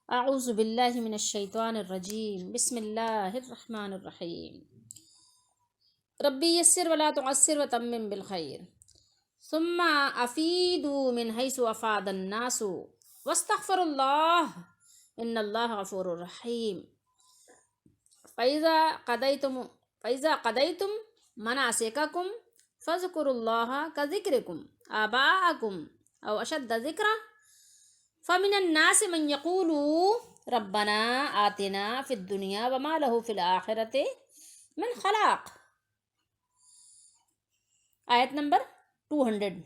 اعوذ باللہ من الشیطان الرجیم، بسم اللہ الرحمن الرحیم۔ ربی یسر ولا تعسر وتمم بالخیر، ثم افیدوا من حیث افاد الناس واستغفر اللہ ان اللہ غفور رحیم۔ فَإِذَا قَضَيْتُم مَنَاسِكَكُمْ فَاذْكُرُوا اللَّهَ كَذِكْرِكُمْ آبَاءَكُمْ أَوْ أَشَدَّ ذِكْرًا فَمِنَ النَّاسِ مَن يَقُولُ رَبَّنَا آتِنَا فِي الدُّنْيَا وَمَا لَهُ فِي الْآخِرَةِ مِنْ خَلَاقٍ۔ آیت نمبر 200،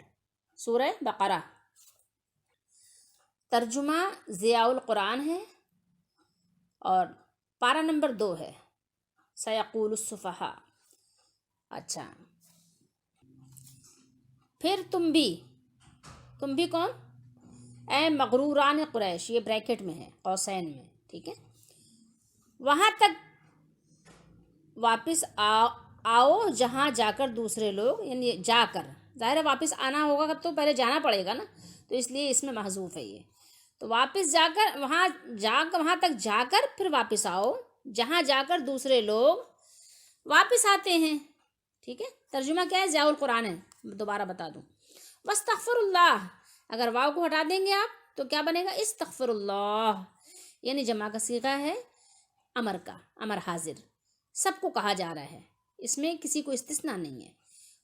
سورہ بقرہ۔ ترجمہ ضیاء القرآن ہے اور پارہ نمبر 2 ہے، سیقول السفہاء۔ اچھا، پھر تم بھی کون؟ اے مغروران قریش، یہ بریکٹ میں ہے، قوسین میں، ٹھیک ہے۔ وہاں تک واپس آؤ جہاں جا کر دوسرے لوگ، یعنی جا کر، ظاہر ہے واپس آنا ہوگا تو پہلے جانا پڑے گا نا، تو اس لیے اس میں محذوف ہے یہ۔ تو واپس جا کر وہاں تک جا کر پھر واپس آؤ جہاں جا کر دوسرے لوگ واپس آتے ہیں، ٹھیک ہے۔ ترجمہ کیا ہے؟ ضیاء القرآن ہے، دوبارہ بتا دوں۔ واستغفر اللہ، اگر واو کو ہٹا دیں گے آپ تو کیا بنے گا؟ استغفر اللہ، یعنی جمع کا صیغہ ہے، امر کا، امر حاضر، سب کو کہا جا رہا ہے، اس میں کسی کو استثناء نہیں ہے۔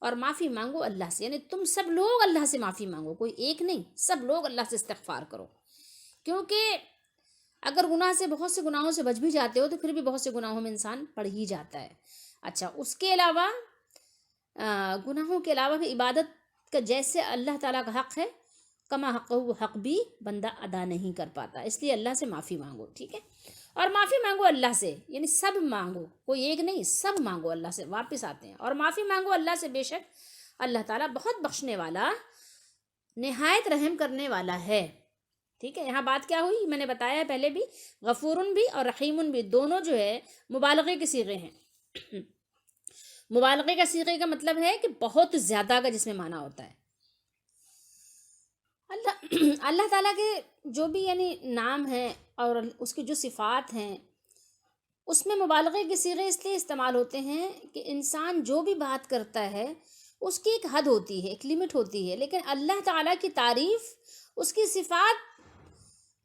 اور معافی مانگو اللہ سے، یعنی تم سب لوگ اللہ سے معافی مانگو، کوئی ایک نہیں، سب لوگ اللہ سے استغفار کرو، کیونکہ اگر گناہ سے، بہت سے گناہوں سے بچ بھی جاتے ہو تو پھر بھی بہت سے گناہوں میں انسان پڑ ہی جاتا ہے۔ اچھا، اس کے علاوہ گناہوں کے علاوہ بھی عبادت کا جیسے اللہ تعالیٰ کا حق ہے، کما حق، وہ حق بھی بندہ ادا نہیں کر پاتا، اس لیے اللہ سے معافی مانگو، ٹھیک ہے۔ اور معافی مانگو اللہ سے، یعنی سب مانگو، کوئی ایک نہیں، سب مانگو اللہ سے، واپس آتے ہیں اور معافی مانگو اللہ سے، بے شک اللہ تعالیٰ بہت بخشنے والا، نہایت رحم کرنے والا ہے، ٹھیک ہے۔ یہاں بات کیا ہوئی؟ میں نے بتایا ہے پہلے بھی، غفورن بھی اور رحیمن بھی، دونوں جو ہے مبالغے کے صیغے ہیں۔ مبالغے کا صیغے کا مطلب ہے کہ بہت زیادہ کا، جس میں معنی ہوتا ہے اللہ تعالیٰ کے جو بھی یعنی نام ہیں اور اس کی جو صفات ہیں، اس میں مبالغے کے صیغے اس لیے استعمال ہوتے ہیں کہ انسان جو بھی بات کرتا ہے اس کی ایک حد ہوتی ہے، ایک لیمٹ ہوتی ہے، لیکن اللہ تعالیٰ کی تعریف، اس کی صفات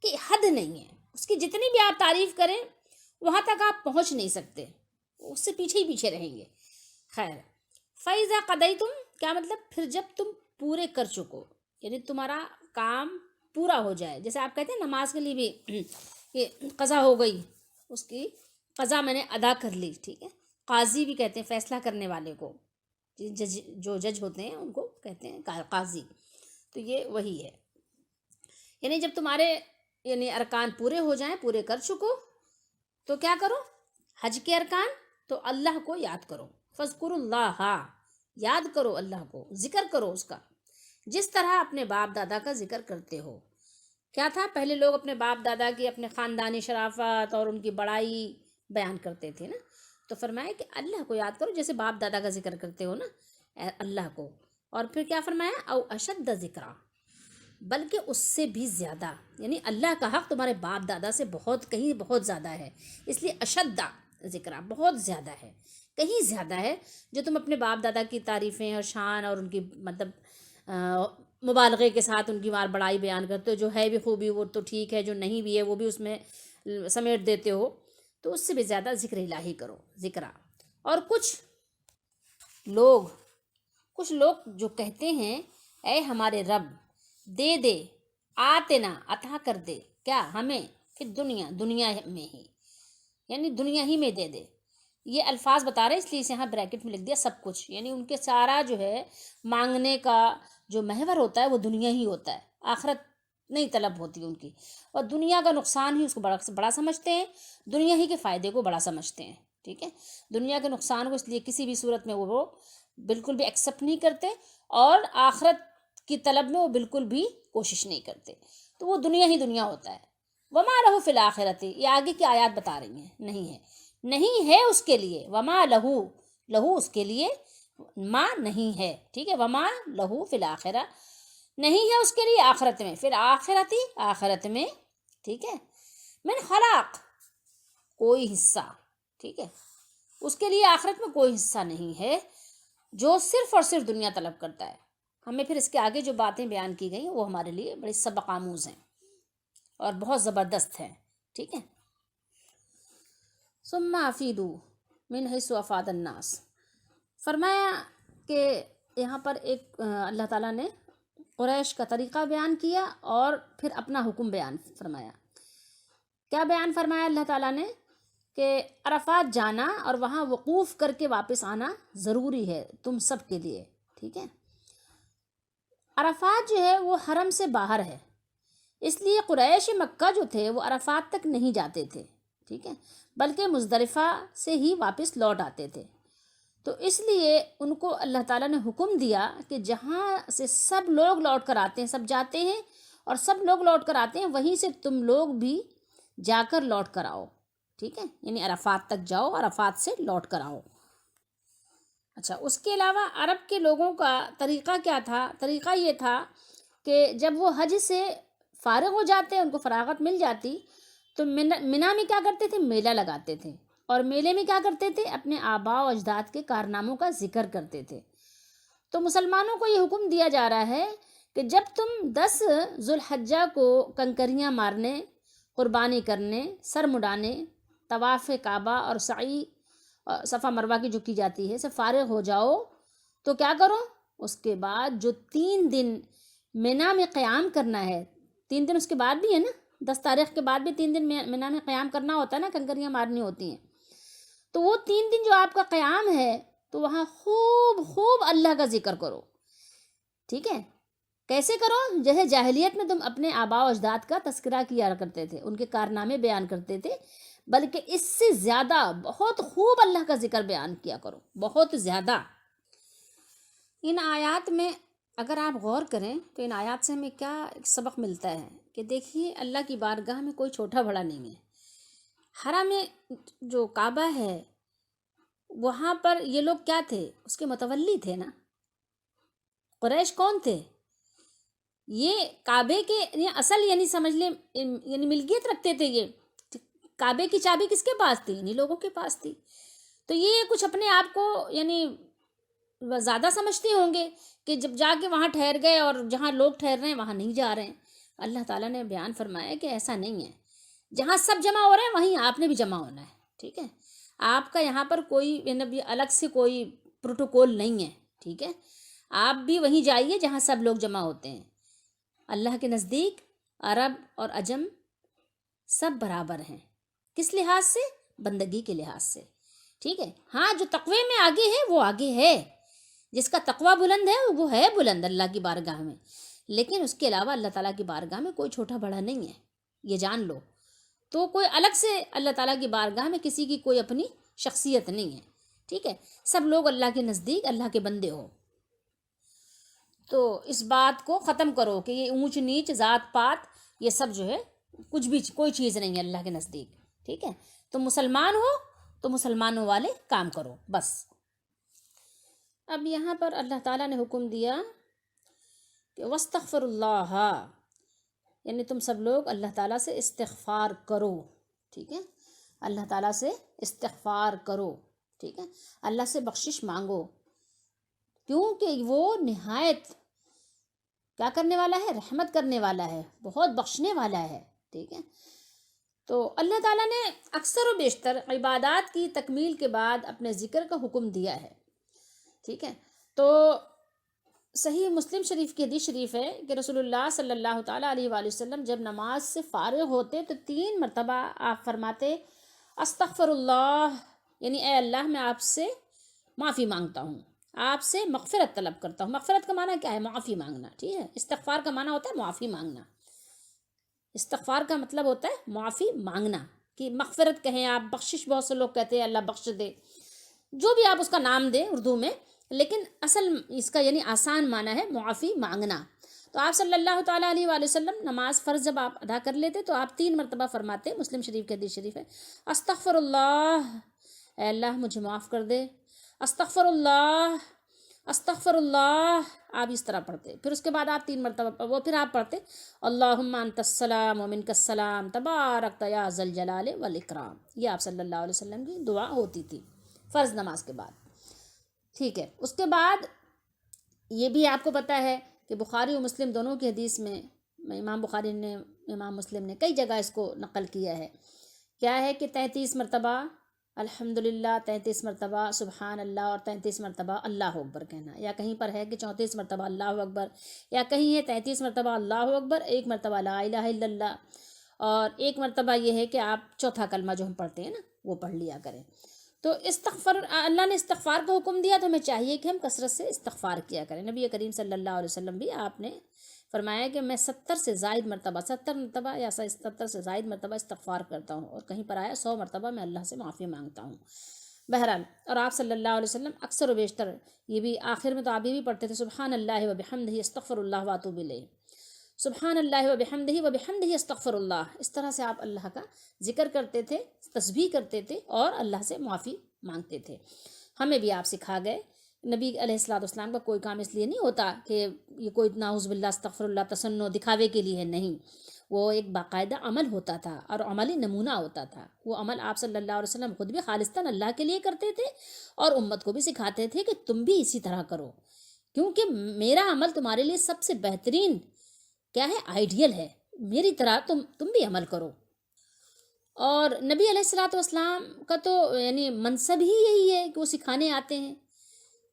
کی حد نہیں ہے، اس کی جتنی بھی آپ تعریف کریں وہاں تک آپ پہنچ نہیں سکتے، اس سے پیچھے ہی پیچھے رہیں گے۔ خیر، فَإِذَا قَضَيْتُم، کیا مطلب؟ پھر جب تم پورے کر چکو، یعنی تمہارا کام پورا ہو جائے، جیسے آپ کہتے ہیں نماز کے لیے بھی کہ قضا ہو گئی، اس کی قضا میں نے ادا کر لی، ٹھیک ہے۔ قاضی بھی کہتے ہیں فیصلہ کرنے والے کو، جو جج ہوتے ہیں ان کو کہتے ہیں قاضی، تو یہ وہی ہے، یعنی جب تمہارے یعنی ارکان پورے ہو جائیں، پورے کر چکو، تو کیا کرو؟ حج کے ارکان، تو اللہ کو یاد کرو، فَاذْكُرُوا اللَّهَ، یاد کرو اللہ کو، ذکر کرو اس کا، جس طرح اپنے باپ دادا کا ذکر کرتے ہو۔ کیا تھا؟ پہلے لوگ اپنے باپ دادا کی، اپنے خاندانی شرافت اور ان کی بڑائی بیان کرتے تھے نا، تو فرمایا کہ اللہ کو یاد کرو جیسے باپ دادا کا ذکر کرتے ہو نا، اللہ کو۔ اور پھر کیا فرمایا؟ او اشد ذکرا، بلکہ اس سے بھی زیادہ، یعنی اللہ کا حق تمہارے باپ دادا سے بہت، کہیں بہت زیادہ ہے، اس لیے اشد ذکرہ، بہت زیادہ ہے، کہیں زیادہ ہے، جو تم اپنے باپ دادا کی تعریفیں اور شان اور ان کی مطلب مبالغے کے ساتھ ان کی بڑائی بیان کرتے ہو، جو ہے بھی خوبی وہ تو ٹھیک ہے، جو نہیں بھی ہے وہ بھی اس میں سمیٹ دیتے ہو، تو اس سے بھی زیادہ ذکر الہی کرو، ذکرہ۔ اور کچھ لوگ جو کہتے ہیں اے ہمارے رب، دے آتنا، عطا کر دے، کیا؟ ہمیں، پھر دنیا میں ہی، یعنی دنیا ہی میں دے۔ یہ الفاظ بتا رہے، اس لیے اسے یہاں بریکٹ میں لکھ دیا سب کچھ، یعنی ان کے سارا جو ہے مانگنے کا جو محور ہوتا ہے وہ دنیا ہی ہوتا ہے، آخرت نہیں طلب ہوتی ان کی، اور دنیا کا نقصان ہی اس کو بڑا سمجھتے ہیں، دنیا ہی کے فائدے کو بڑا سمجھتے ہیں، ٹھیک ہے۔ دنیا کے نقصان کو اس لیے کسی بھی صورت میں وہ بالکل بھی ایکسیپٹ نہیں کرتے، اور آخرت کی طلب میں وہ بالکل بھی کوشش نہیں کرتے، تو وہ دنیا ہی دنیا ہوتا ہے۔ وما لہو فی الآخرۃ، یہ آگے کی آیات بتا رہی ہیں، نہیں ہے اس کے لیے، وما لہو اس کے لیے، ما نہیں ہے، ٹھیک ہے، وما لہو فی الآخرہ، نہیں ہے اس کے لیے آخرت میں، پھر آخرت میں، ٹھیک ہے، من خلاق، کوئی حصہ، ٹھیک ہے، اس کے لیے آخرت میں کوئی حصہ نہیں ہے، جو صرف اور صرف دنیا طلب کرتا ہے۔ ہمیں پھر اس کے آگے جو باتیں بیان کی گئیں وہ ہمارے لیے بڑی سبق آموز ہیں اور بہت زبردست ہیں، ٹھیک ہے۔ ثم افیدوا من حیث افاض الناس، فرمایا کہ یہاں پر ایک اللہ تعالیٰ نے قریش کا طریقہ بیان کیا اور پھر اپنا حکم بیان فرمایا۔ کیا بیان فرمایا اللہ تعالیٰ نے؟ کہ عرفات جانا اور وہاں وقوف کر کے واپس آنا ضروری ہے تم سب کے لیے، ٹھیک ہے۔ عرفات جو ہے وہ حرم سے باہر ہے، اس لیے قریش مکہ جو تھے وہ عرفات تک نہیں جاتے تھے، ٹھیک ہے، بلکہ مزدلفہ سے ہی واپس لوٹ آتے تھے۔ تو اس لیے ان کو اللہ تعالیٰ نے حکم دیا کہ جہاں سے سب لوگ لوٹ کر آتے ہیں، سب جاتے ہیں اور سب لوگ لوٹ کر آتے ہیں، وہیں سے تم لوگ بھی جا کر لوٹ کر آؤ، ٹھیک ہے، یعنی عرفات تک جاؤ، عرفات سے لوٹ کر آؤ۔ اچھا، اس کے علاوہ عرب کے لوگوں کا طریقہ کیا تھا؟ طریقہ یہ تھا کہ جب وہ حج سے فارغ ہو جاتے، ان کو فراغت مل جاتی، تو منی میں کیا کرتے تھے؟ میلہ لگاتے تھے، اور میلے میں کیا کرتے تھے؟ اپنے آباء و اجداد کے کارناموں کا ذکر کرتے تھے۔ تو مسلمانوں کو یہ حکم دیا جا رہا ہے کہ جب تم 10 ذوالحجہ کو کنکریاں مارنے، قربانی کرنے، سر مڈانے، طواف کعبہ اور سعی صفا مروہ کی جو کی جاتی ہے سے فارغ ہو جاؤ، تو کیا کرو؟ اس کے بعد جو 3 دن مینا میں قیام کرنا ہے، 3 دن اس کے بعد بھی ہے نا، 10 تاریخ کے بعد بھی 3 دن مینا میں قیام کرنا ہوتا ہے نا، کنکریاں مارنی ہوتی ہیں، تو وہ 3 دن جو آپ کا قیام ہے تو وہاں خوب خوب اللہ کا ذکر کرو، ٹھیک ہے۔ کیسے کرو؟ جیسے جاہلیت میں تم اپنے آباء و اجداد کا تذکرہ کیا کرتے تھے، ان کے کارنامے بیان کرتے تھے، بلکہ اس سے زیادہ بہت خوب اللہ کا ذکر بیان کیا کرو، بہت زیادہ۔ ان آیات میں اگر آپ غور کریں تو ان آیات سے ہمیں کیا سبق ملتا ہے کہ دیکھیے اللہ کی بارگاہ میں کوئی چھوٹا بڑا نہیں ہے۔ حرم میں جو کعبہ ہے وہاں پر یہ لوگ کیا تھے؟ اس کے متولی تھے نا۔ قریش کون تھے؟ یہ کعبے کے اصل یعنی سمجھ لیں یعنی ملکیت رکھتے تھے، یہ کعبے کی چابی کس کے پاس تھی؟ انہی لوگوں کے پاس تھی۔ تو یہ کچھ اپنے آپ کو یعنی زیادہ سمجھتے ہوں گے کہ جب جا کے وہاں ٹھہر گئے اور جہاں لوگ ٹھہر رہے ہیں وہاں نہیں جا رہے ہیں۔ اللہ تعالیٰ نے بیان فرمایا کہ ایسا نہیں ہے، جہاں سب جمع ہو رہے ہیں وہیں آپ نے بھی جمع ہونا ہے، ٹھیک ہے۔ آپ کا یہاں پر کوئی یعنی الگ سے کوئی پروٹوکول نہیں ہے، ٹھیک ہے، آپ بھی وہیں جائیے جہاں سب لوگ جمع ہوتے ہیں۔ اللہ کے نزدیک عرب اور عجم سب برابر ہیں، کس لحاظ سے؟ بندگی کے لحاظ سے، ٹھیک ہے۔ ہاں جو تقوی میں آگے ہے وہ آگے ہے، جس کا تقوی بلند ہے وہ ہے بلند اللہ کی بارگاہ میں، لیکن اس کے علاوہ اللہ تعالیٰ کی بارگاہ میں کوئی چھوٹا بڑا نہیں ہے، یہ جان لو۔ تو کوئی الگ سے اللہ تعالیٰ کی بارگاہ میں کسی کی کوئی اپنی شخصیت نہیں ہے، ٹھیک ہے، سب لوگ اللہ کے نزدیک اللہ کے بندے ہو۔ تو اس بات کو ختم کرو کہ یہ اونچ نیچ ذات پات یہ سب جو ہے کچھ بھی کوئی چیز نہیں ہے اللہ کے نزدیک، ٹھیک ہے۔ تو مسلمان ہو تو مسلمانوں والے کام کرو بس۔ اب یہاں پر اللہ تعالیٰ نے حکم دیا کہ وَاسْتَغْفِرُ اللَّهَ، یعنی تم سب لوگ اللہ تعالیٰ سے استغفار کرو، ٹھیک ہے، اللہ تعالیٰ سے استغفار کرو، ٹھیک ہے، اللہ سے بخشش مانگو، کیونکہ وہ نہایت کیا کرنے والا ہے؟ رحمت کرنے والا ہے، بہت بخشنے والا ہے، ٹھیک ہے۔ تو اللہ تعالیٰ نے اکثر و بیشتر عبادات کی تکمیل کے بعد اپنے ذکر کا حکم دیا ہے، ٹھیک ہے۔ تو صحیح مسلم شریف کی حدیث شریف ہے کہ رسول اللہ صلی اللہ تعالیٰ علیہ وآلہ وسلم جب نماز سے فارغ ہوتے تو 3 مرتبہ آپ فرماتے استغفر اللہ، یعنی اے اللہ میں آپ سے معافی مانگتا ہوں، آپ سے مغفرت طلب کرتا ہوں۔ مغفرت کا معنی کیا ہے؟ معافی مانگنا، ٹھیک ہے۔ استغفار کا معنی ہوتا ہے معافی مانگنا، استغفار کا مطلب ہوتا ہے معافی مانگنا، کہ مغفرت کہیں آپ، بخشش بہت سے لوگ کہتے ہیں اللہ بخش دے، جو بھی آپ اس کا نام دیں اردو میں، لیکن اصل اس کا یعنی آسان معنی ہے معافی مانگنا۔ تو آپ صلی اللہ تعالیٰ علیہ وآلہ وسلم نماز فرض جب آپ ادا کر لیتے تو آپ 3 مرتبہ فرماتے، مسلم شریف کی حدیث شریف ہے، استغفر اللہ، اے اللہ مجھے معاف کر دے، استغفر اللہ، استغفر اللہ آپ اس طرح پڑھتے، پھر اس کے بعد آپ 3 مرتبہ وہ پھر آپ پڑھتے اللہم انت السلام و منک السلام تبارک یا ذا الجلال والاکرام. یہ آپ صلی اللہ علیہ وسلم کی دعا ہوتی تھی فرض نماز کے بعد. ٹھیک ہے. اس کے بعد یہ بھی آپ کو پتہ ہے کہ بخاری و مسلم دونوں کی حدیث میں امام بخاری نے امام مسلم نے کئی جگہ اس کو نقل کیا ہے. کیا ہے کہ 33 مرتبہ الحمدللہ، 33 مرتبہ سبحان اللہ اور 33 مرتبہ اللہ اکبر کہنا. یا کہیں پر ہے کہ 34 مرتبہ اللہ اکبر، یا کہیں ہے 33 مرتبہ اللہ اکبر، 1 مرتبہ لا الہ الا اللہ، اور 1 مرتبہ یہ ہے کہ آپ چوتھا کلمہ جو ہم پڑھتے ہیں نا وہ پڑھ لیا کریں. تو استغفار، اللہ نے استغفار کا حکم دیا تو ہمیں چاہیے کہ ہم کثرت سے استغفار کیا کریں. نبی کریم صلی اللہ علیہ وسلم بھی آپ نے فرمایا کہ میں 70 سے زائد مرتبہ 70 مرتبہ یا 70 سے زائد مرتبہ استغفار کرتا ہوں، اور کہیں پر آیا 100 مرتبہ میں اللہ سے معافی مانگتا ہوں. بہرحال، اور آپ صلی اللہ علیہ وسلم اکثر و بیشتر یہ بھی آخر میں تو آپ یہ بھی پڑھتے تھے سبحان اللہ و بحمدہ استغفر اللہ واتوب الیہ، سبحان اللہ و بحمدہ و بحمدہ استغفر اللہ. اس طرح سے آپ اللہ کا ذکر کرتے تھے، تسبیح کرتے تھے اور اللہ سے معافی مانگتے تھے. ہمیں بھی آپ سکھا گئے. نبی علیہ الصلوۃ والسلام کا کوئی کام اس لیے نہیں ہوتا کہ یہ کوئی نعوذ باللہ استغفر اللہ تسنو دکھاوے کے لیے نہیں، وہ ایک باقاعدہ عمل ہوتا تھا اور عملی نمونہ ہوتا تھا. وہ عمل آپ صلی اللہ علیہ وسلم خود بھی خالصتاً اللہ کے لیے کرتے تھے اور امت کو بھی سکھاتے تھے کہ تم بھی اسی طرح کرو، کیونکہ میرا عمل تمہارے لیے سب سے بہترین کیا ہے، آئیڈیل ہے. میری طرح تم بھی عمل کرو. اور نبی علیہ الصلوۃ والسلام کا تو یعنی منصب ہی یہی ہے کہ وہ سکھانے آتے ہیں.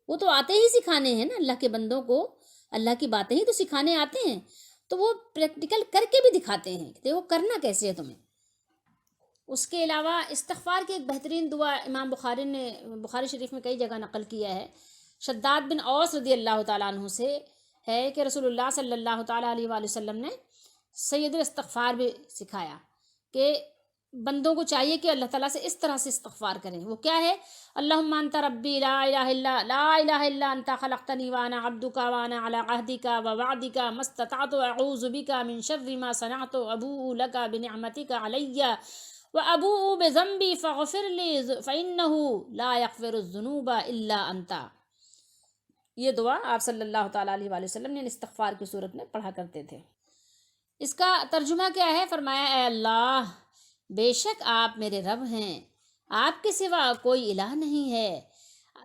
وہ تو آتے ہی سکھانے ہیں نا، اللہ کے بندوں کو اللہ کی باتیں ہی تو سکھانے آتے ہیں. تو وہ پریکٹیکل کر کے بھی دکھاتے ہیں کہ دیکھو کرنا کیسے ہے تمہیں. اس کے علاوہ استغفار کی ایک بہترین دعا امام بخاری نے بخاری شریف میں کئی جگہ نقل کیا ہے. شداد بن اوس رضی اللہ تعالیٰ عنہ سے ہے کہ رسول اللہ صلی اللہ تعالیٰ علیہ وآلہ وسلم نے سید الاستغفار بھی سکھایا کہ بندوں کو چاہیے کہ اللہ تعالیٰ سے اس طرح سے استغفار کریں. وہ کیا ہے، اللہم انت ربی لا الہ الا انت خلقتنی وانا عبدک وانا علی عہدک ووعدک ما استطعت اعوذ بک من شر ما صنعت ابوء لک بنعمتک علی وابوء بذنبی فاغفر لی فانہ لا یغفر الذنوب الا انت. یہ دعا آپ صلی اللہ تعالیٰ علیہ وآلہ وسلم نے استغفار کی صورت میں پڑھا کرتے تھے. اس کا ترجمہ کیا ہے؟ فرمایا اے اللہ، بے شک آپ میرے رب ہیں، آپ کے سوا کوئی الہ نہیں ہے.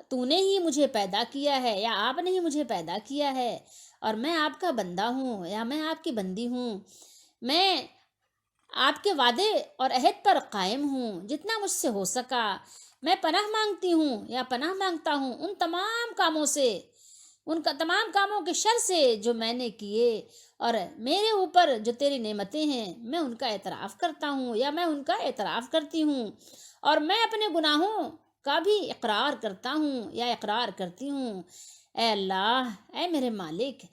تو نے ہی مجھے پیدا کیا ہے یا آپ نے ہی مجھے پیدا کیا ہے، اور میں آپ کا بندہ ہوں یا میں آپ کی بندی ہوں. میں آپ کے وعدے اور عہد پر قائم ہوں جتنا مجھ سے ہو سکا. میں پناہ مانگتی ہوں یا پناہ مانگتا ہوں ان تمام کاموں سے، ان کا تمام کاموں کے شر سے جو میں نے کیے، اور میرے اوپر جو تیری نعمتیں ہیں میں ان کا اعتراف کرتا ہوں یا میں ان کا اعتراف کرتی ہوں، اور میں اپنے گناہوں کا بھی اقرار کرتا ہوں یا اقرار کرتی ہوں. اے اللہ، اے میرے مالک،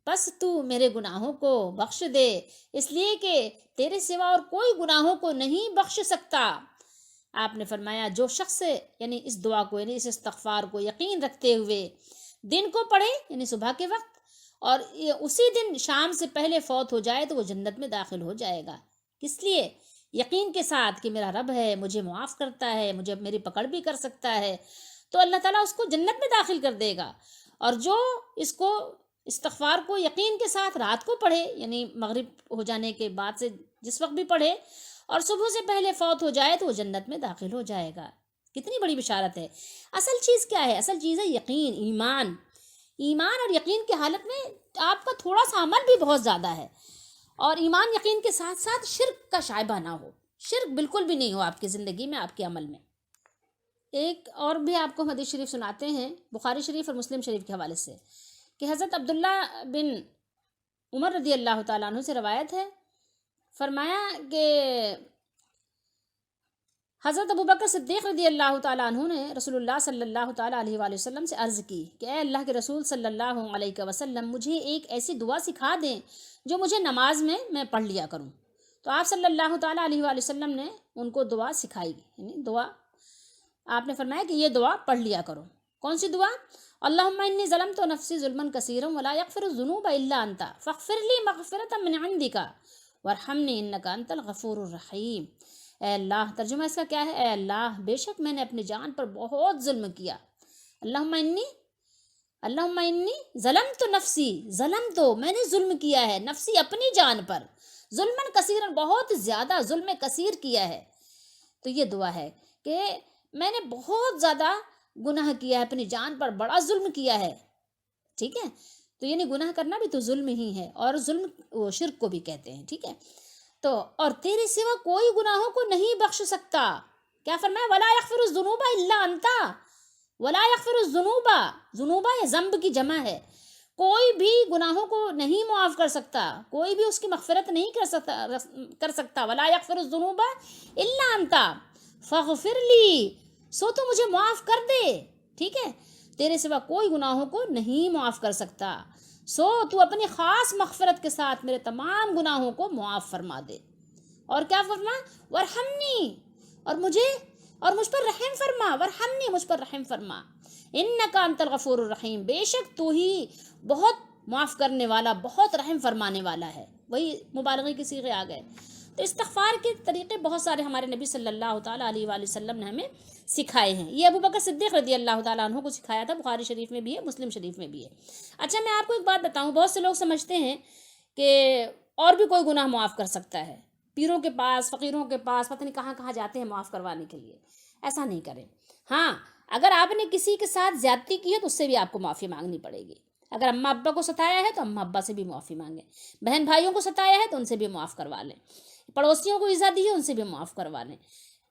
بس تو میرے گناہوں کو بخش دے، اس لیے کہ تیرے سوا اور کوئی گناہوں کو نہیں بخش سکتا. آپ نے فرمایا جو شخص یعنی اس دعا کو یعنی اس استغفار کو یقین رکھتے ہوئے دن کو پڑھے یعنی صبح کے وقت، اور اسی دن شام سے پہلے فوت ہو جائے تو وہ جنت میں داخل ہو جائے گا. کس لیے؟ یقین کے ساتھ کہ میرا رب ہے، مجھے معاف کرتا ہے، مجھے میری پکڑ بھی کر سکتا ہے، تو اللہ تعالیٰ اس کو جنت میں داخل کر دے گا. اور جو اس کو استغفار کو یقین کے ساتھ رات کو پڑھے یعنی مغرب ہو جانے کے بعد سے جس وقت بھی پڑھے اور صبح سے پہلے فوت ہو جائے تو وہ جنت میں داخل ہو جائے گا. کتنی بڑی بشارت ہے. اصل چیز کیا ہے؟ اصل چیز ہے یقین، ایمان اور یقین کی حالت میں آپ کا تھوڑا سا عمل بھی بہت زیادہ ہے، اور ایمان یقین کے ساتھ ساتھ شرک کا شائبہ نہ ہو، شرک بالکل بھی نہیں ہو آپ کی زندگی میں، آپ کے عمل میں. ایک اور بھی آپ کو حدیث شریف سناتے ہیں بخاری شریف اور مسلم شریف کے حوالے سے کہ حضرت عبداللہ بن عمر رضی اللہ تعالیٰ عنہ سے روایت ہے. فرمایا کہ حضرت ابوبکر صدیق رضی اللہ تعالیٰ عنہ نے رسول اللہ صلی اللہ تعالیٰ علیہ وآلہ وسلم سے عرض کی کہ اے اللہ کے رسول صلی اللہ علیہ وسلم، مجھے ایک ایسی دعا سکھا دیں جو مجھے نماز میں پڑھ لیا کروں. تو آپ صلی اللہ تعالیٰ علیہ وآلہ وسلم نے ان کو دعا سکھائی، یعنی دعا آپ نے فرمایا کہ یہ دعا پڑھ لیا کرو. کون سی دعا؟ اللہم انی ظلمت نفسی ظلما کثیرا ولا یغفر الذنوب الا انت فاغفر لی مغفرۃ من عندک وارحمنی انک انت الغفور الرحیم. اے اللہ، ترجمہ اس کا کیا ہے؟ اے اللہ، بے شک میں نے اپنی جان پر بہت ظلم کیا. اللہم انی اللہم انی ظلمت نفسی، ظلم تو میں نے ظلم کیا ہے، نفسی اپنی جان پر، ظلمن کثیرن بہت زیادہ ظلم کثیر کیا ہے. تو یہ دعا ہے کہ میں نے بہت زیادہ گناہ کیا ہے، اپنی جان پر بڑا ظلم کیا ہے. ٹھیک ہے، تو یعنی گناہ کرنا بھی تو ظلم ہی ہے، اور ظلم وہ شرک کو بھی کہتے ہیں. ٹھیک ہے، تو اور تیرے سوا کوئی گناہوں کو نہیں بخش سکتا. کیا فرمایا؟ ولا یغفر الذنوب الا انت، ولا یغفر الذنوب، ذنوبا یہ ذنب کی جمع ہے، کوئی بھی گناہوں کو نہیں معاف کر سکتا، کوئی بھی اس کی مغفرت نہیں کر سکتا. ولا یغفر الذنوب الا انت فاغفر لی، سو تو مجھے معاف کر دے. ٹھیک ہے، تیرے سوا کوئی گناہوں کو نہیں معاف کر سکتا، سو تو اپنی خاص مغفرت کے ساتھ میرے تمام گناہوں کو معاف فرما دے. اور کیا فرما؟ ورحمنی، اور مجھ پر رحم فرما، ورحمنی، مجھ پر رحم فرما. انکا انت الغفور الرحیم، بے شک تو ہی بہت معاف کرنے والا، بہت رحم فرمانے والا ہے. وہی مبالغے کے صیغے آ گئے. تو استغفار کے طریقے بہت سارے ہمارے نبی صلی اللہ تعالیٰ علیہ وآلہ وسلم نے ہمیں سکھائے ہیں. یہ ابو بکر صدیق رضی اللہ تعالیٰ عنہ کو سکھایا تھا، بخاری شریف میں بھی ہے، مسلم شریف میں بھی ہے. اچھا، میں آپ کو ایک بات بتاؤں، بہت سے لوگ سمجھتے ہیں کہ اور بھی کوئی گناہ معاف کر سکتا ہے، پیروں کے پاس، فقیروں کے پاس، پتہ نہیں کہاں کہاں جاتے ہیں معاف کروانے کے لیے. ایسا نہیں کریں. ہاں، اگر آپ نے کسی کے ساتھ زیادتی کی ہے تو اس سے بھی آپ کو معافی مانگنی پڑے گی. اگر اماں ابا کو ستایا ہے تو اماں ابا سے بھی معافی مانگیں، بہن بھائیوں کو ستایا ہے تو ان سے بھی معاف کروا لیں، پڑوسیوں کو ایذا دی ہے ان سے بھی معاف کروا لیں.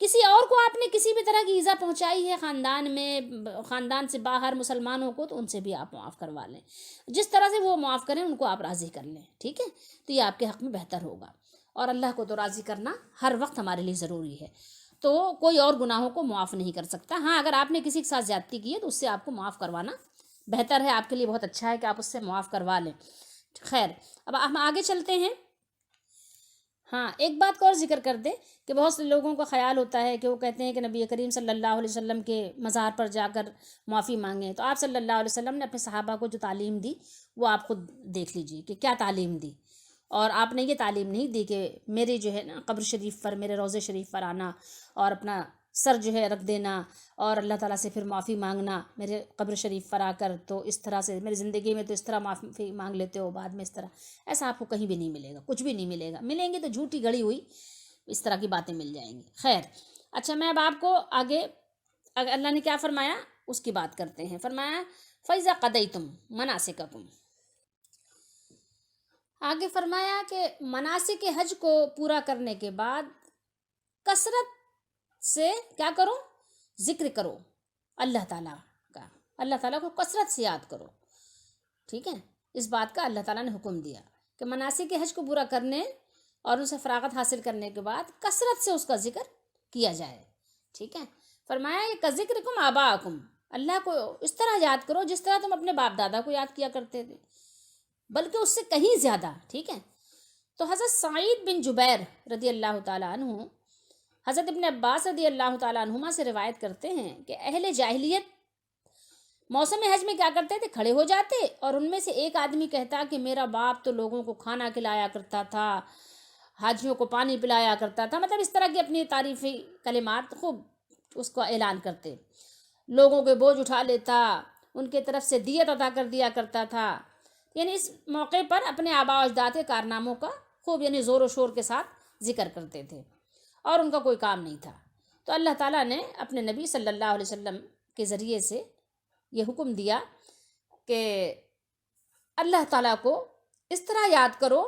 کسی اور کو آپ نے کسی بھی طرح کی ایذا پہنچائی ہے خاندان میں، خاندان سے باہر مسلمانوں کو، تو ان سے بھی آپ معاف کروا لیں. جس طرح سے وہ معاف کریں ان کو آپ راضی کر لیں. ٹھیک ہے، تو یہ آپ کے حق میں بہتر ہوگا. اور اللہ کو تو راضی کرنا ہر وقت ہمارے لیے ضروری ہے. تو کوئی اور گناہوں کو معاف نہیں کر سکتا. ہاں، اگر آپ نے کسی کے ساتھ زیادتی کی ہے تو اس سے آپ کو معاف کروانا بہتر ہے، آپ کے لیے بہت اچھا ہے کہ آپ اس سے معاف کروا لیں. خیر، اب ہم آگے چلتے ہیں. ہاں، ایک بات کو اور ذکر کر دیں کہ بہت سے لوگوں کا خیال ہوتا ہے کہ وہ کہتے ہیں کہ نبی کریم صلی اللہ علیہ وسلم کے مزار پر جا کر معافی مانگیں. تو آپ صلی اللہ علیہ وسلم نے اپنے صحابہ کو جو تعلیم دی وہ آپ خود دیکھ لیجئے کہ کیا تعلیم دی. اور آپ نے یہ تعلیم نہیں دی کہ میرے جو ہے نا قبر شریف پر، میرے روضے شریف پر آنا اور اپنا سر جو ہے رکھ دینا اور اللہ تعالیٰ سے پھر معافی مانگنا میرے قبر شریف پر آ کر. تو اس طرح سے میری زندگی میں تو اس طرح معافی مانگ لیتے ہو، بعد میں اس طرح، ایسا آپ کو کہیں بھی نہیں ملے گا، کچھ بھی نہیں ملے گا. ملیں گے تو جھوٹی گڑی ہوئی اس طرح کی باتیں مل جائیں گی. خیر، اچھا، میں اب آپ کو آگے اللہ نے کیا فرمایا اس کی بات کرتے ہیں. فرمایا فَإِذَا قَضَيْتُم مَنَاسِكَكُمْ، آگے فرمایا کہ مناسک حج کو پورا کرنے کے بعد کثرت سے کیا کرو؟ ذکر کرو اللہ تعالیٰ کا، اللہ تعالیٰ کو کثرت سے یاد کرو. ٹھیک ہے، اس بات کا اللہ تعالیٰ نے حکم دیا کہ مناسک حج کو پورا کرنے اور اسے فراغت حاصل کرنے کے بعد کثرت سے اس کا ذکر کیا جائے. ٹھیک ہے، فرمایا کہ کذکرکم آباءکم، اللہ کو اس طرح یاد کرو جس طرح تم اپنے باپ دادا کو یاد کیا کرتے تھے، بلکہ اس سے کہیں زیادہ. ٹھیک ہے، تو حضرت سعید بن جبیر رضی اللہ تعالیٰ عنہ حضرت ابن عباس رضی اللہ تعالیٰ عنہما سے روایت کرتے ہیں کہ اہل جاہلیت موسم حج میں کیا کرتے تھے؟ کھڑے ہو جاتے اور ان میں سے ایک آدمی کہتا کہ میرا باپ تو لوگوں کو کھانا کھلایا کرتا تھا، حاجیوں کو پانی پلایا کرتا تھا، مطلب اس طرح کی اپنی تعریفی کلمات خوب اس کو اعلان کرتے. لوگوں کے بوجھ اٹھا لیتا، ان کے طرف سے دیت ادا کر دیا کرتا تھا. یعنی اس موقع پر اپنے آباء و اجداد کے کارناموں کا خوب یعنی زور و شور کے ساتھ ذکر کرتے تھے اور ان کا کوئی کام نہیں تھا. تو اللہ تعالیٰ نے اپنے نبی صلی اللہ علیہ وسلم کے ذریعے سے یہ حکم دیا کہ اللہ تعالیٰ کو اس طرح یاد کرو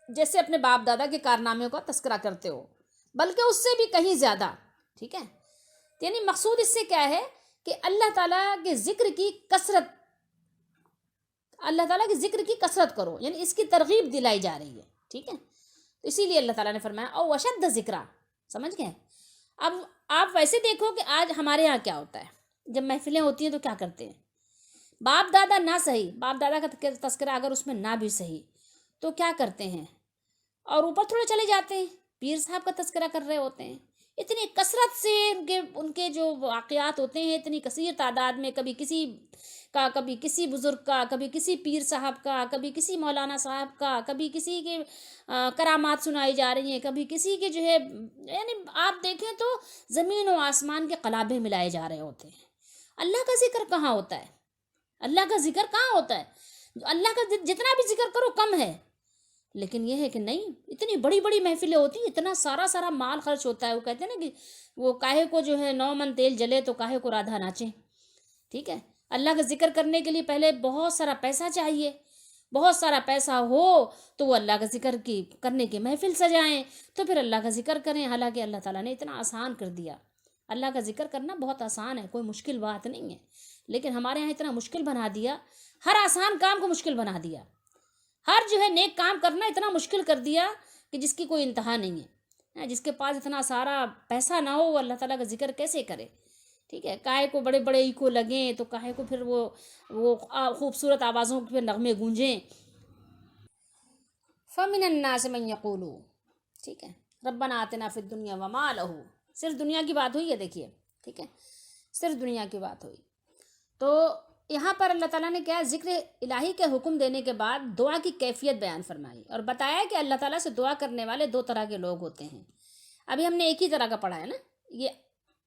جیسے اپنے باپ دادا کے کارناموں کا تذکرہ کرتے ہو، بلکہ اس سے بھی کہیں زیادہ. ٹھیک ہے، یعنی مقصود اس سے کیا ہے کہ اللہ تعالیٰ کے ذکر کی کثرت، اللہ تعالیٰ کے ذکر کی کثرت کرو، یعنی اس کی ترغیب دلائی جا رہی ہے. ٹھیک ہے، تو اسی لیے اللہ تعالیٰ نے فرمایا او وشد ذکرہ. سمجھ گئے؟ اب آپ ویسے دیکھو کہ آج ہمارے یہاں کیا ہوتا ہے، جب محفلیں ہوتی ہیں تو کیا کرتے ہیں، باپ دادا نہ صحیح، باپ دادا کا تذکرہ اگر اس میں نہ بھی صحیح تو کیا کرتے ہیں، اور اوپر تھوڑے چلے جاتے ہیں، پیر صاحب کا تذکرہ کر رہے ہوتے ہیں. اتنی کثرت سے ان کے جو واقعات ہوتے ہیں اتنی کثیر تعداد میں، کبھی کسی کا، کبھی کسی بزرگ کا، کبھی کسی پیر صاحب کا، کبھی کسی مولانا صاحب کا، کبھی کسی کے کرامات سنائی جا رہی ہیں، کبھی کسی کے جو ہے، یعنی آپ دیکھیں تو زمین و آسمان کے قلابے ملائے جا رہے ہوتے ہیں. اللہ کا ذکر کہاں ہوتا ہے؟ اللہ کا ذکر کہاں ہوتا ہے؟ اللہ کا جتنا بھی ذکر کرو کم ہے. لیکن یہ ہے کہ نہیں، اتنی بڑی بڑی محفلیں ہوتی ہیں، اتنا سارا مال خرچ ہوتا ہے. وہ کہتے ہیں نا کہ وہ کاہے کو جو ہے 9 من تیل جلے تو کاہے کو رادھا ناچے. ٹھیک ہے، اللہ کا ذکر کرنے کے لیے پہلے بہت سارا پیسہ چاہیے. بہت سارا پیسہ ہو تو وہ اللہ کا ذکر کرنے کی محفل سجائیں، تو پھر اللہ کا ذکر کریں. حالانکہ اللہ تعالیٰ نے اتنا آسان کر دیا. اللہ کا ذکر کرنا بہت آسان ہے، کوئی مشکل بات نہیں ہے. لیکن ہمارے یہاں اتنا مشکل بنا دیا، ہر آسان کام کو مشکل بنا دیا. ہر جو ہے نیک کام کرنا اتنا مشکل کر دیا کہ جس کی کوئی انتہا نہیں ہے. جس کے پاس اتنا سارا پیسہ نہ ہو وہ اللہ تعالیٰ کا ذکر کیسے کرے؟ ٹھیک ہے، کاہے کو بڑے بڑے ایکو لگیں، تو کاہے کو پھر وہ خوبصورت آوازوں کے پھر نغمے گونجیں. فَمِنَ النَّاسِ مَن يَقُولُ، ٹھیک ہے، رَبَّنَا آتِنَا فِی الدُّنْیَا وَمَا لَهُ. صرف دنیا کی بات ہوئی ہے، دیکھیے، ٹھیک ہے، صرف دنیا کی بات ہوئی. تو یہاں پر اللہ تعالیٰ نے کیا ذکر الہی کے حکم دینے کے بعد دعا کی کیفیت بیان فرمائی اور بتایا کہ اللہ تعالیٰ سے دعا کرنے والے 2 طرح کے لوگ ہوتے ہیں. ابھی ہم نے ایک ہی طرح کا پڑھا ہے نا، یہ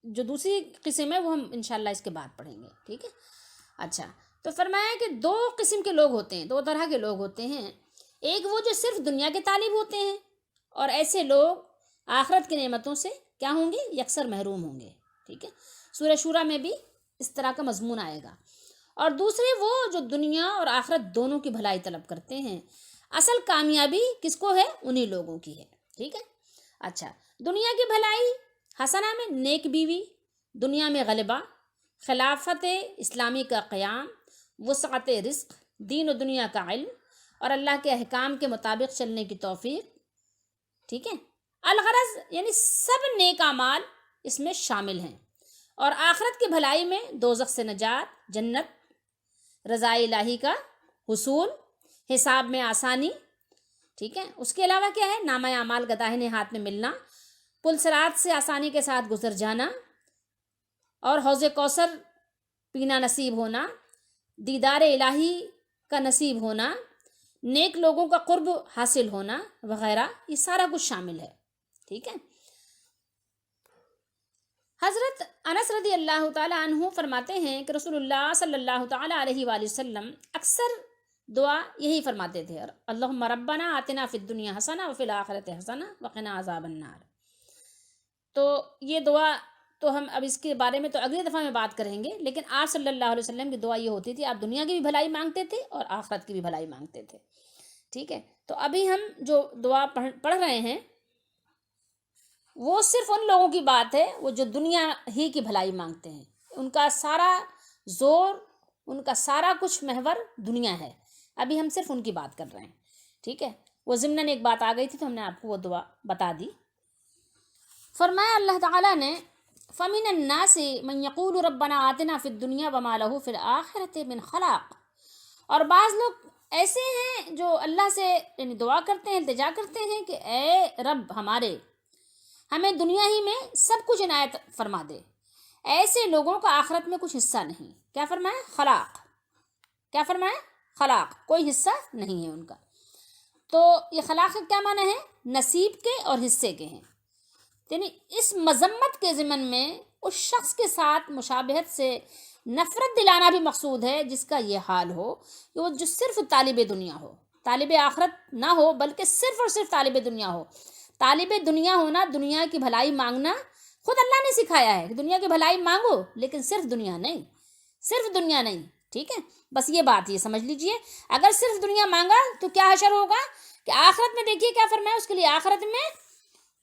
جو دوسری قسم ہے وہ ہم انشاءاللہ اس کے بعد پڑھیں گے. ٹھیک ہے، اچھا، تو فرمایا کہ 2 قسم کے لوگ ہوتے ہیں، 2 طرح کے لوگ ہوتے ہیں. ایک وہ جو صرف دنیا کے طالب ہوتے ہیں، اور ایسے لوگ آخرت کی نعمتوں سے کیا ہوں گے؟ یکسر محروم ہوں گے. ٹھیک ہے، سورہ شورا میں بھی اس طرح کا مضمون آئے گا. اور دوسرے وہ جو دنیا اور آخرت دونوں کی بھلائی طلب کرتے ہیں. اصل کامیابی کس کو ہے؟ انہی لوگوں کی ہے. ٹھیک ہے، اچھا، دنیا کی بھلائی حسنہ میں نیک بیوی، دنیا میں غلبہ، خلافت اسلامی کا قیام، وسعت رزق، دین و دنیا کا علم، اور اللہ کے احکام کے مطابق چلنے کی توفیق. ٹھیک ہے، الغرض یعنی سب نیک اعمال اس میں شامل ہیں. اور آخرت کی بھلائی میں دوزخ سے نجات، جنت، رضا الہی کا حصول، حساب میں آسانی. ٹھیک ہے، اس کے علاوہ کیا ہے؟ نامہ اعمال کا داہنے ہاتھ میں ملنا، پل صراط سے آسانی کے ساتھ گزر جانا، اور حوض کوثر پینا نصیب ہونا، دیدار الہی کا نصیب ہونا، نیک لوگوں کا قرب حاصل ہونا وغیرہ، یہ سارا کچھ شامل ہے. ٹھیک ہے، حضرت انس رضی اللہ تعالیٰ عنہ فرماتے ہیں کہ رسول اللہ صلی اللہ تعالیٰ علیہ وآلہ وسلم اکثر دعا یہی فرماتے تھے، اللہم ربنا آتنا فی الدنیا حسنہ وفی الآخرۃ حسنہ وقنا عذاب النار. تو یہ دعا تو ہم اب اس کے بارے میں تو اگلی دفعہ میں بات کریں گے. لیکن آپ صلی اللہ علیہ وسلم کی دعا یہ ہوتی تھی، آپ دنیا کی بھی بھلائی مانگتے تھے اور آخرت کی بھی بھلائی مانگتے تھے. ٹھیک ہے، تو ابھی ہم جو دعا پڑھ رہے ہیں وہ صرف ان لوگوں کی بات ہے وہ جو دنیا ہی کی بھلائی مانگتے ہیں. ان کا سارا زور، ان کا سارا کچھ محور دنیا ہے. ابھی ہم صرف ان کی بات کر رہے ہیں. ٹھیک ہے، وہ ضمناً ایک بات آ گئی تھی تو ہم نے آپ کو وہ دعا بتا دی. فرمایا اللہ تعالیٰ نے فَمِنَ النَّاسِ مَن يَقُولُ رَبَّنَا آتِنَا فِي الدُّنْيَا وَمَا لَهُ فِي الْآخِرَةِ مِنْ خَلَاقٍ. اور بعض لوگ ایسے ہیں جو اللہ سے یعنی دعا کرتے ہیں، التجا کرتے ہیں کہ اے رب ہمارے، ہمیں دنیا ہی میں سب کچھ عنایت فرما دے. ایسے لوگوں کا آخرت میں کچھ حصہ نہیں. کیا فرمایا؟ خلاق. کیا فرمایا؟ خلاق، کوئی حصہ نہیں ہے ان کا. تو یہ خلاق کا کیا معنی ہے؟ نصیب کے اور حصے کے ہیں. یعنی اس مذمت کے ضمن میں اس شخص کے ساتھ مشابہت سے نفرت دلانا بھی مقصود ہے جس کا یہ حال ہو کہ وہ جو صرف طالب دنیا ہو، طالب آخرت نہ ہو، بلکہ صرف اور صرف طالب دنیا ہو. طالب دنیا ہونا، دنیا کی بھلائی مانگنا خود اللہ نے سکھایا ہے کہ دنیا کی بھلائی مانگو، لیکن صرف دنیا نہیں، صرف دنیا نہیں. ٹھیک ہے، بس یہ بات یہ سمجھ لیجئے. اگر صرف دنیا مانگا تو کیا حشر ہوگا کہ آخرت میں دیکھیے کیا فرمایا اس کے لیے، آخرت میں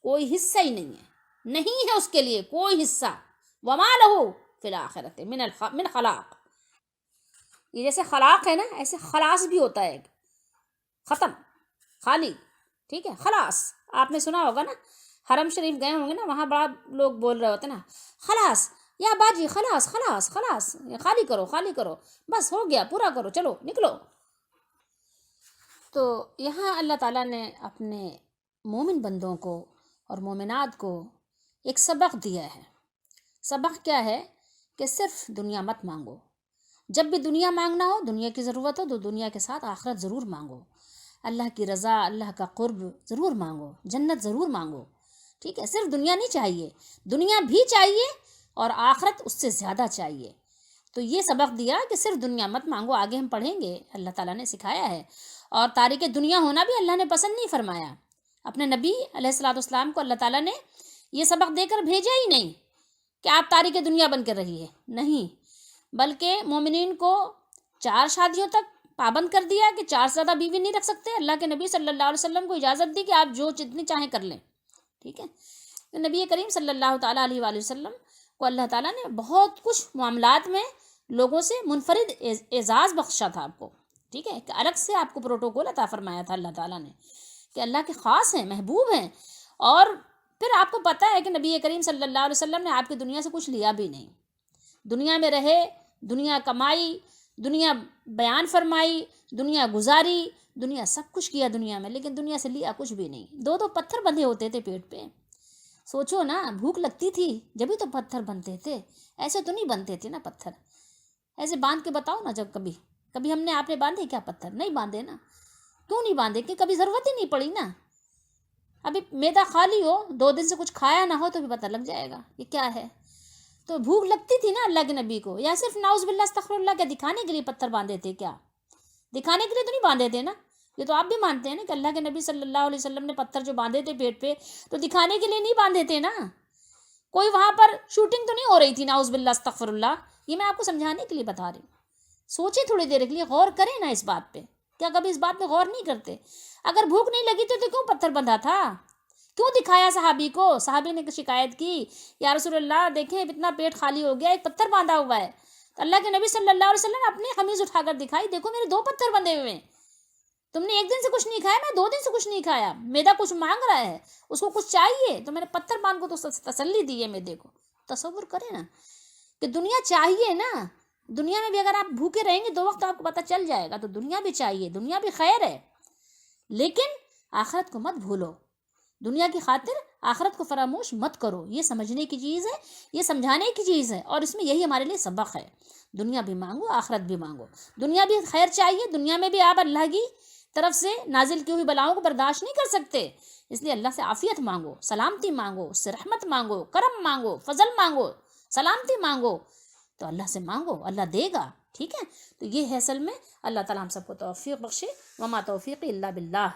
کوئی حصہ ہی نہیں ہے، نہیں ہے اس کے لیے کوئی حصہ. وما لہو فی الآخرۃ من خلاق. یہ جیسے خلاق ہے نا، ایسے خلاص بھی ہوتا ہے، ختم، خالی. ٹھیک ہے، خلاص آپ نے سنا ہوگا نا، حرم شریف گئے ہوں گے نا، وہاں بڑا لوگ بول رہے ہوتے نا، خلاص یا باجی، خلاص خلاص خلاص، خالی کرو خالی کرو، بس ہو گیا، پورا کرو، چلو نکلو. تو یہاں اللہ تعالیٰ نے اپنے مومن بندوں کو اور مومنات کو ایک سبق دیا ہے. سبق کیا ہے؟ کہ صرف دنیا مت مانگو. جب بھی دنیا مانگنا ہو، دنیا کی ضرورت ہو تو دنیا کے ساتھ آخرت ضرور مانگو. اللہ کی رضا، اللہ کا قرب ضرور مانگو، جنت ضرور مانگو. ٹھیک ہے، صرف دنیا نہیں چاہیے، دنیا بھی چاہیے اور آخرت اس سے زیادہ چاہیے. تو یہ سبق دیا کہ صرف دنیا مت مانگو، آگے ہم پڑھیں گے اللہ تعالیٰ نے سکھایا ہے. اور تارک دنیا ہونا بھی اللہ نے پسند نہیں فرمایا. اپنے نبی علیہ الصلوۃ والسلام کو اللہ تعالیٰ نے یہ سبق دے کر بھیجا ہی نہیں کہ آپ تارک دنیا بن کر رہیے، نہیں، بلکہ مومنین کو 4 شادیوں تک پابند کر دیا کہ 4 سے زیادہ بیوی نہیں رکھ سکتے. اللہ کے نبی صلی اللہ علیہ وسلم کو اجازت دی کہ آپ جو جتنی چاہیں کر لیں. ٹھیک ہے. تو نبی کریم صلی اللہ تعالیٰ علیہ وآلہ وسلم کو اللہ تعالیٰ نے بہت کچھ معاملات میں لوگوں سے منفرد اعزاز بخشا تھا آپ کو. ٹھیک ہے، کہ الگ سے آپ کو پروٹوکول عطا فرمایا تھا اللہ تعالیٰ نے کہ اللہ کے خاص ہیں، محبوب ہیں. اور پھر آپ کو پتہ ہے کہ نبی کریم صلی اللہ علیہ وسلم نے آپ کی دنیا سے کچھ لیا بھی نہیں. دنیا میں رہے، دنیا کمائی، دنیا بیان فرمائی، دنیا گزاری، دنیا سب کچھ کیا دنیا میں، لیکن دنیا سے لیا کچھ بھی نہیں. 2 پتھر بندھے ہوتے تھے پیٹ پہ. سوچو نا، بھوک لگتی تھی جبھی تو پتھر بنتے تھے، ایسے تو نہیں بنتے تھے نا پتھر. ایسے باندھ کے بتاؤ نا، جب کبھی ہم نے آپ نے باندھے کیا پتھر؟ نہیں باندھے نا. کیوں نہیں باندھے؟ کہ کبھی ضرورت ہی نہیں پڑی نا. ابھی معدہ خالی ہو، 2 دن سے کچھ کھایا نہ ہو تو بھی پتہ لگ جائے گا یہ کیا ہے. تو بھوک لگتی تھی نا اللہ کے نبی کو، یا صرف نعوذ باللہ استغفر اللہ کے دکھانے کے لیے پتھر باندھے تھے؟ کیا دکھانے کے لیے تو نہیں باندھے تھے نا. یہ تو آپ بھی مانتے ہیں نا کہ اللہ کے نبی صلی اللہ علیہ وسلم نے پتھر جو باندھے تھے پیٹ پہ تو دکھانے کے لیے نہیں باندھے تھے نا. کوئی وہاں پر شوٹنگ تو نہیں ہو رہی تھی نعوذ باللہ استغفر اللہ. یہ میں آپ کو سمجھانے کے لیے بتا رہی ہوں. سوچیں تھوڑی دیر کے لیے، غور کریں نا اس بات پہ. کیا کبھی اس بات پہ غور نہیں کرتے؟ اگر بھوک نہیں لگی تھی تو کیوں پتھر بندھا تھا؟ کیوں دکھایا صحابی کو؟ صحابی نے شکایت کی، یا رسول اللہ دیکھیں اتنا پیٹ خالی ہو گیا، ایک پتھر باندھا ہوا ہے. تو اللہ کے نبی صلی اللہ علیہ وسلم نے اپنی قمیض اٹھا کر دکھائی، دیکھو میرے 2 پتھر بندھے ہوئے ہیں. تم نے 1 دن سے کچھ نہیں کھایا، میں 2 دن سے کچھ نہیں کھایا. میدا کچھ مانگ رہا ہے، اس کو کچھ چاہیے، تو میں نے پتھر باندھ کو تو تسلی دی ہے میدے کو. تصور کریں نا کہ دنیا چاہیے نا. دنیا میں بھی اگر آپ بھوکے رہیں گے 2 وقت آپ کو پتہ چل جائے گا. تو دنیا بھی چاہیے، دنیا بھی خیر ہے، لیکن آخرت کو مت بھولو. دنیا کی خاطر آخرت کو فراموش مت کرو. یہ سمجھنے کی چیز ہے، یہ سمجھانے کی چیز ہے، اور اس میں یہی ہمارے لیے سبق ہے. دنیا بھی مانگو، آخرت بھی مانگو. دنیا بھی خیر چاہیے، دنیا میں بھی آپ اللہ کی طرف سے نازل کی ہوئی بلاؤں کو برداشت نہیں کر سکتے، اس لیے اللہ سے عافیت مانگو، سلامتی مانگو، اس سے رحمت مانگو، کرم مانگو، فضل مانگو، سلامتی مانگو. تو اللہ سے مانگو، اللہ دے گا. ٹھیک ہے. تو یہ ہے اصل میں. اللہ تعالیٰ ہم سب کو توفیق بخشے. وما توفیقی الا باللہ.